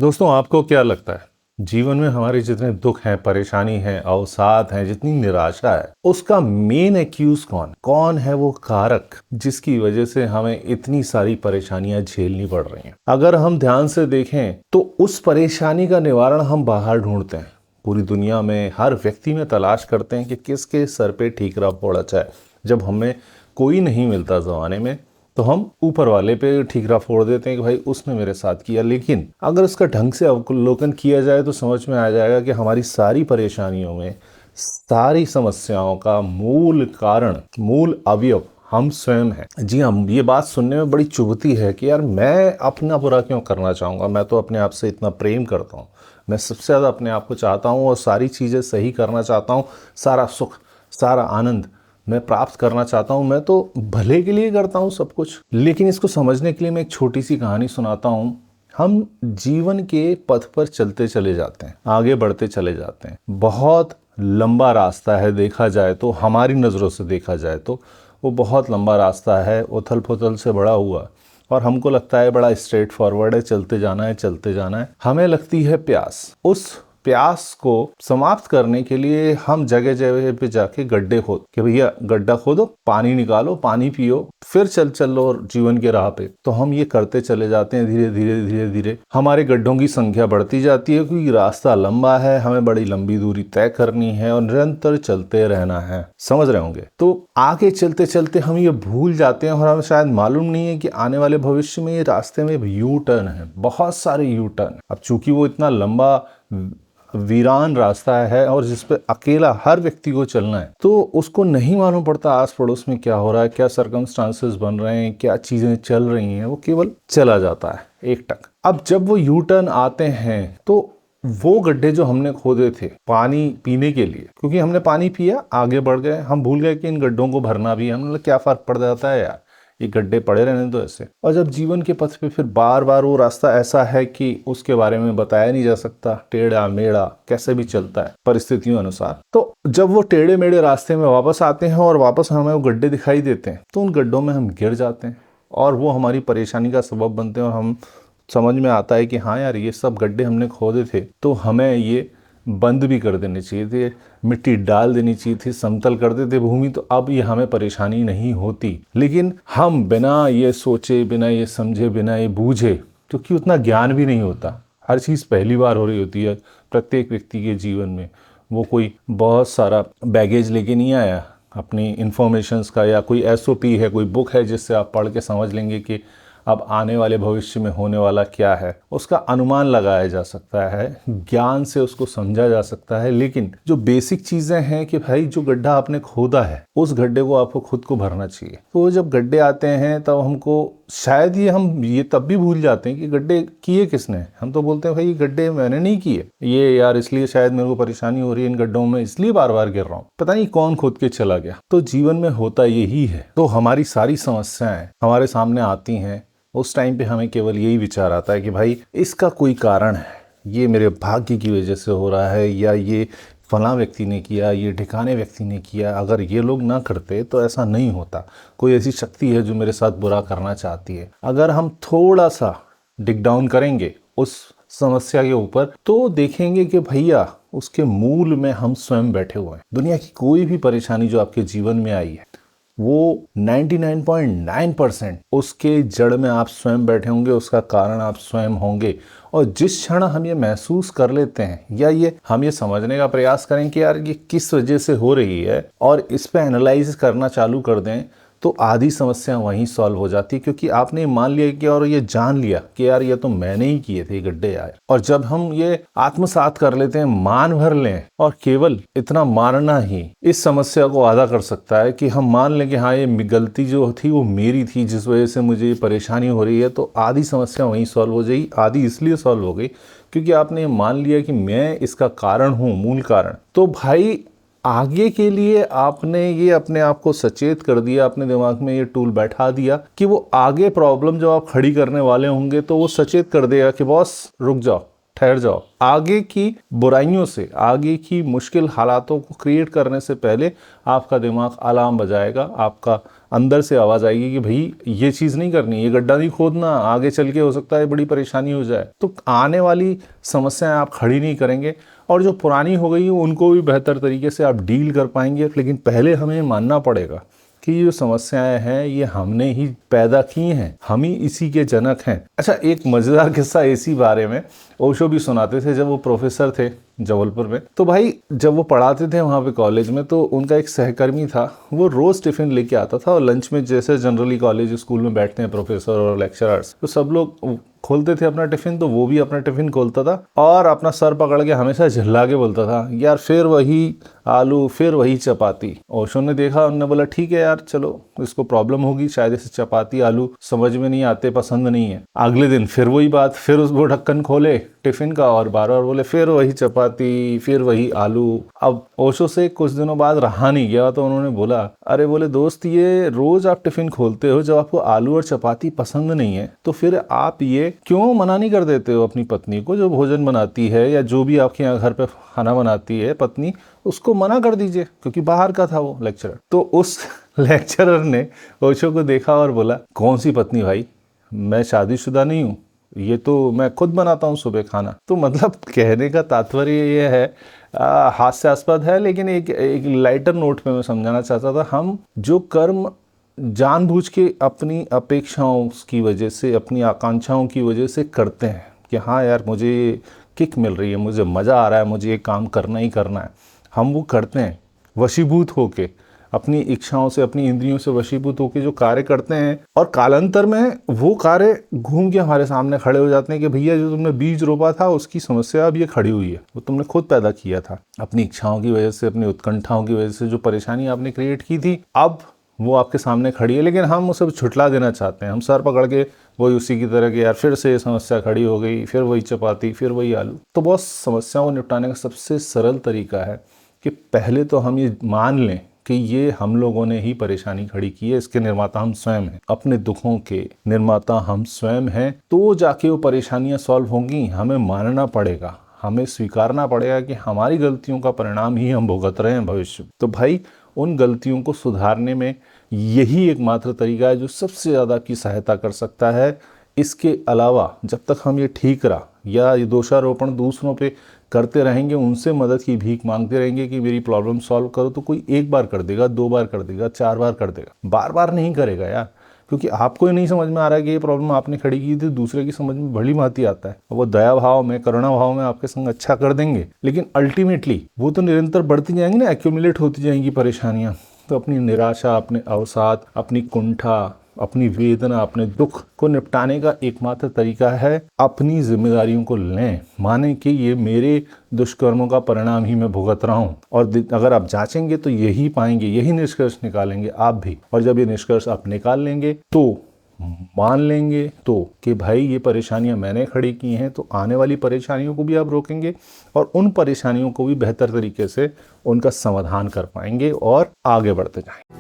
दोस्तों, आपको क्या लगता है जीवन में हमारे जितने दुख हैं, परेशानी है, अवसाद हैं, जितनी निराशा है, उसका मेन एक्यूज कौन है? वो कारक जिसकी वजह से हमें इतनी सारी परेशानियां झेलनी पड़ रही हैं। अगर हम ध्यान से देखें तो उस परेशानी का निवारण हम बाहर ढूंढते हैं। पूरी दुनिया में हर व्यक्ति में तलाश करते हैं कि किसके सर पे ठीकरा फोड़ा जाए। जब हमें कोई नहीं मिलता जमाने में तो हम ऊपर वाले पे ठीकरा फोड़ देते हैं कि भाई उसने मेरे साथ किया। लेकिन अगर उसका ढंग से अवलोकन किया जाए तो समझ में आ जाएगा कि हमारी सारी परेशानियों में, सारी समस्याओं का मूल कारण, मूल अवयव हम स्वयं हैं। जी हाँ, ये बात सुनने में बड़ी चुभती है कि यार मैं अपना बुरा क्यों करना चाहूँगा। मैं तो अपने आप से इतना प्रेम करता हूँ, मैं सबसे ज़्यादा अपने आप को चाहता हूँ और सारी चीज़ें सही करना चाहता हूँ। सारा सुख, सारा आनंद मैं प्राप्त करना चाहता हूँ। मैं तो भले के लिए करता हूँ सब कुछ। लेकिन इसको समझने के लिए मैं एक छोटी सी कहानी सुनाता हूँ। हम जीवन के पथ पर चलते चले जाते हैं, आगे बढ़ते चले जाते हैं। बहुत लंबा रास्ता है, देखा जाए तो, हमारी नज़रों से देखा जाए तो वो बहुत लंबा रास्ता है, उथल पुथल से बड़ा हुआ। और हमको लगता है बड़ा स्ट्रेट फॉरवर्ड है, चलते जाना है, चलते जाना है। हमें लगती है प्यास। उस प्यास को समाप्त करने के लिए हम जगह जगह पे जाके गड्ढे खोद कि भैया गड्ढा खोदो, पानी निकालो, पानी पियो, फिर चलो जीवन के राह पे। तो हम ये करते चले जाते हैं। धीरे धीरे धीरे धीरे हमारे गड्ढों की संख्या बढ़ती जाती है, क्योंकि रास्ता लंबा है, हमें बड़ी लंबी दूरी तय करनी है और निरंतर चलते रहना है। समझ रहे होंगे। तो आगे चलते चलते हम ये भूल जाते हैं और हमें शायद मालूम नहीं है कि आने वाले भविष्य में ये रास्ते में यू टर्न है, बहुत सारे यू टर्न। अब चूंकि वो इतना लंबा वीरान रास्ता है और जिस पे अकेला हर व्यक्ति को चलना है, तो उसको नहीं मालूम पड़ता आस पड़ोस में क्या हो रहा है, क्या सर्कमस्टांसेस बन रहे हैं, क्या चीजें चल रही हैं। वो केवल चला जाता है एक टक। अब जब वो यू टर्न आते हैं तो वो गड्ढे जो हमने खोदे थे पानी पीने के लिए, क्योंकि हमने पानी पिया, आगे बढ़ गए, हम भूल गए कि इन गड्ढों को भरना भी है। हमने क्या फर्क पड़ जाता है यार, ये गड्ढे पड़े रहने दो ऐसे। और जब जीवन के पथ पे फिर बार बार वो रास्ता ऐसा है कि उसके बारे में बताया नहीं जा सकता, टेढ़ा मेढ़ा कैसे भी चलता है परिस्थितियों अनुसार। तो जब वो टेढ़े मेढ़े रास्ते में वापस आते हैं और वापस हमें वो गड्ढे दिखाई देते हैं, तो उन गड्ढों में हम गिर जाते हैं और वो हमारी परेशानी का सबब बनते हैं। और हम समझ में आता है कि हाँ यार, ये सब गड्ढे हमने खोदे थे तो हमें ये बंद भी कर देने चाहिए थे, मिट्टी डाल देनी चाहिए थी, समतल कर देते भूमि, तो अब ये हमें परेशानी नहीं होती। लेकिन हम बिना ये सोचे, बिना ये समझे, बिना ये बूझे, क्योंकि उतना ज्ञान भी नहीं होता, हर चीज़ पहली बार हो रही होती है प्रत्येक व्यक्ति के जीवन में। वो कोई बहुत सारा बैगेज लेके नहीं आया अपनी इन्फॉर्मेशंस का, या कोई SOP है, कोई बुक है जिससे आप पढ़ के समझ लेंगे कि अब आने वाले भविष्य में होने वाला क्या है। उसका अनुमान लगाया जा सकता है, ज्ञान से उसको समझा जा सकता है। लेकिन जो बेसिक चीजें हैं कि भाई जो गड्ढा आपने खोदा है, उस गड्ढे को आपको खुद को भरना चाहिए। तो जब गड्ढे आते हैं तब हमको शायद हम ये तब भी भूल जाते हैं कि गड्ढे किए किसने। हम तो बोलते हैं भाई गड्ढे मैंने नहीं किए, ये यार इसलिए शायद मेरे को परेशानी हो रही है इन गड्ढों में, इसलिए बार बार गिर रहा हूँ, पता नहीं कौन खोद के चला गया। तो जीवन में होता यही है। तो हमारी सारी समस्याएं हमारे सामने आती हैं, उस टाइम पे हमें केवल यही विचार आता है कि भाई इसका कोई कारण है, ये मेरे भाग्य की वजह से हो रहा है, या ये फलां व्यक्ति ने किया, ये ढिकाने व्यक्ति ने किया, अगर ये लोग ना करते तो ऐसा नहीं होता। कोई ऐसी शक्ति है जो मेरे साथ बुरा करना चाहती है। अगर हम थोड़ा सा डिग डाउन करेंगे उस समस्या के ऊपर तो देखेंगे कि भैया उसके मूल में हम स्वयं बैठे हुए हैं। दुनिया की कोई भी परेशानी जो आपके जीवन में आई है, वो 99.9% उसके जड़ में आप स्वयं बैठे होंगे, उसका कारण आप स्वयं होंगे। और जिस क्षण हम ये महसूस कर लेते हैं, या ये हम ये समझने का प्रयास करें कि यार ये किस वजह से हो रही है, और इस पे एनालाइज करना चालू कर दें, तो आधी समस्या वहीं सॉल्व हो जाती है। क्योंकि आपने मान लिया कि, और ये जान लिया कि यार ये तो मैंने ही किए थे गड्ढे यार। और जब हम ये आत्मसात कर लेते हैं, मान भर लें, और केवल इतना मानना ही इस समस्या को आधा कर सकता है कि हम मान लें कि हाँ ये गलती जो थी वो मेरी थी, जिस वजह से मुझे ये परेशानी हो रही है, तो आधी समस्या वहीं सॉल्व हो जाएगी। आधी इसलिए सॉल्व हो गई क्योंकि आपने मान लिया कि मैं इसका कारण हूँ, मूल कारण। तो भाई आगे के लिए आपने ये अपने आप को सचेत कर दिया, अपने दिमाग में ये टूल बैठा दिया कि वो आगे प्रॉब्लम जो आप खड़ी करने वाले होंगे तो वो सचेत कर देगा कि बॉस रुक जाओ, ठहर जाओ। आगे की बुराइयों से, आगे की मुश्किल हालातों को क्रिएट करने से पहले आपका दिमाग अलार्म बजाएगा, आपका अंदर से आवाज आएगी कि भाई ये चीज नहीं करनी, ये गड्ढा नहीं खोदना, आगे चल के हो सकता है बड़ी परेशानी हो जाए। तो आने वाली समस्याएं आप खड़ी नहीं करेंगे और जो पुरानी हो गई उनको भी बेहतर तरीके से आप डील कर पाएंगे। लेकिन पहले हमें मानना पड़ेगा कि ये जो समस्याएं हैं ये हमने ही पैदा की हैं, हम ही इसी के जनक हैं। अच्छा, एक मजेदार किस्सा इसी बारे में ओशो भी सुनाते थे जब वो प्रोफेसर थे जबलपुर में। तो भाई जब वो पढ़ाते थे वहाँ पे कॉलेज में, तो उनका एक सहकर्मी था, वो रोज टिफिन लेके आता था और लंच में जैसे जनरली कॉलेज स्कूल में बैठते हैं प्रोफेसर और लेक्चरर्स, तो सब लोग खोलते थे अपना टिफिन, तो वो भी अपना टिफिन खोलता था और अपना सर पकड़ के हमेशा झल्ला के बोलता था, यार फिर वही आलू, फिर वही चपाती। ओशो ने देखा, उन्होंने बोला ठीक है यार, चलो इसको प्रॉब्लम होगी, शायद इसे चपाती आलू समझ में नहीं आते, पसंद नहीं है। अगले दिन फिर वही बात, फिर वो ढक्कन खोले टिफिन का और बार बार बोले फिर वही चपाती, फिर वही आलू। अब ओशो से कुछ दिनों बाद रहा नहीं गया, तो उन्होंने बोला, अरे बोले दोस्त, ये रोज आप टिफिन खोलते हो, जब आपको आलू और चपाती पसंद नहीं है तो फिर आप ये क्यों मना नहीं कर देते हो अपनी पत्नी को, जो भोजन बनाती है या जो भी आपके यहाँ घर पे खाना बनाती है पत्नी, उसको मना कर दीजिए, क्योंकि बाहर का था वो लेक्चरर। तो उस लेक्चरर ने ओशो को देखा और बोला, कौन सी पत्नी भाई, मैं शादीशुदा नहीं हूँ, ये तो मैं खुद बनाता हूँ सुबह खाना। तो मतलब कहने का तात्पर्य ये है, हास्यास्पद है, लेकिन एक लाइटर नोट पे मैं समझाना चाहता था, हम जो कर्म जानबूझ के अपनी अपेक्षाओं की वजह से, अपनी आकांक्षाओं की वजह से करते हैं कि हाँ यार मुझे किक मिल रही है, मुझे मज़ा आ रहा है, मुझे ये काम करना ही करना है, हम वो करते हैं वशीभूत होके, अपनी इच्छाओं से, अपनी इंद्रियों से वशीभूत होकर जो कार्य करते हैं, और कालांतर में वो कार्य घूम के हमारे सामने खड़े हो जाते हैं कि भैया जो तुमने बीज रोपा था उसकी समस्या अब ये खड़ी हुई है, वो तुमने खुद पैदा किया था अपनी इच्छाओं की वजह से, अपनी उत्कंठाओं की वजह से, जो परेशानी आपने क्रिएट की थी, अब वो आपके सामने खड़ी है। लेकिन हम उसे छुटला देना चाहते हैं, हम सर पकड़ के वही उसी की तरह के, यार फिर से ये समस्या खड़ी हो गई, फिर वही चपाती, फिर वही आलू। तो बहुत समस्याओं को निपटाने का सबसे सरल तरीका है कि पहले तो हम ये मान लें कि ये हम लोगों ने ही परेशानी खड़ी की है, इसके निर्माता हम स्वयं हैं, अपने दुखों के निर्माता हम स्वयं हैं। तो जाके वो परेशानियां सॉल्व होंगी। हमें मानना पड़ेगा, हमें स्वीकारना पड़ेगा कि हमारी गलतियों का परिणाम ही हम भुगत रहे हैं भविष्य। तो भाई उन गलतियों को सुधारने में यही एकमात्र तरीका है जो सबसे ज़्यादा आपकी सहायता कर सकता है। इसके अलावा जब तक हम ये ठीक रहा या ये दोषारोपण दूसरों पे करते रहेंगे, उनसे मदद की भीख मांगते रहेंगे कि मेरी प्रॉब्लम सॉल्व करो, तो कोई एक बार कर देगा, 2 बार कर देगा, 4 बार कर देगा, बार बार नहीं करेगा यार, क्योंकि आपको ही नहीं समझ में आ रहा है कि ये प्रॉब्लम आपने खड़ी की थी, दूसरे की समझ में भली भांति आता है। वो दया भाव में, करुणा भाव में आपके संग अच्छा कर देंगे, लेकिन अल्टीमेटली वो तो निरंतर बढ़ती जाएंगी ना, एक्यूमुलेट होती जाएंगी परेशानियां। तो अपनी निराशा, अपने अवसाद, अपनी कुंठा, अपनी वेदना, अपने दुख को निपटाने का एकमात्र तरीका है अपनी जिम्मेदारियों को लें, माने कि ये मेरे दुष्कर्मों का परिणाम ही मैं भुगत रहा हूँ। और अगर आप जांचेंगे तो यही पाएंगे, यही निष्कर्ष निकालेंगे आप भी। और जब ये निष्कर्ष आप निकाल लेंगे तो मान लेंगे तो कि भाई ये परेशानियां मैंने खड़ी की हैं, तो आने वाली परेशानियों को भी आप रोकेंगे और उन परेशानियों को भी बेहतर तरीके से उनका समाधान कर पाएंगे और आगे बढ़ते जाएंगे।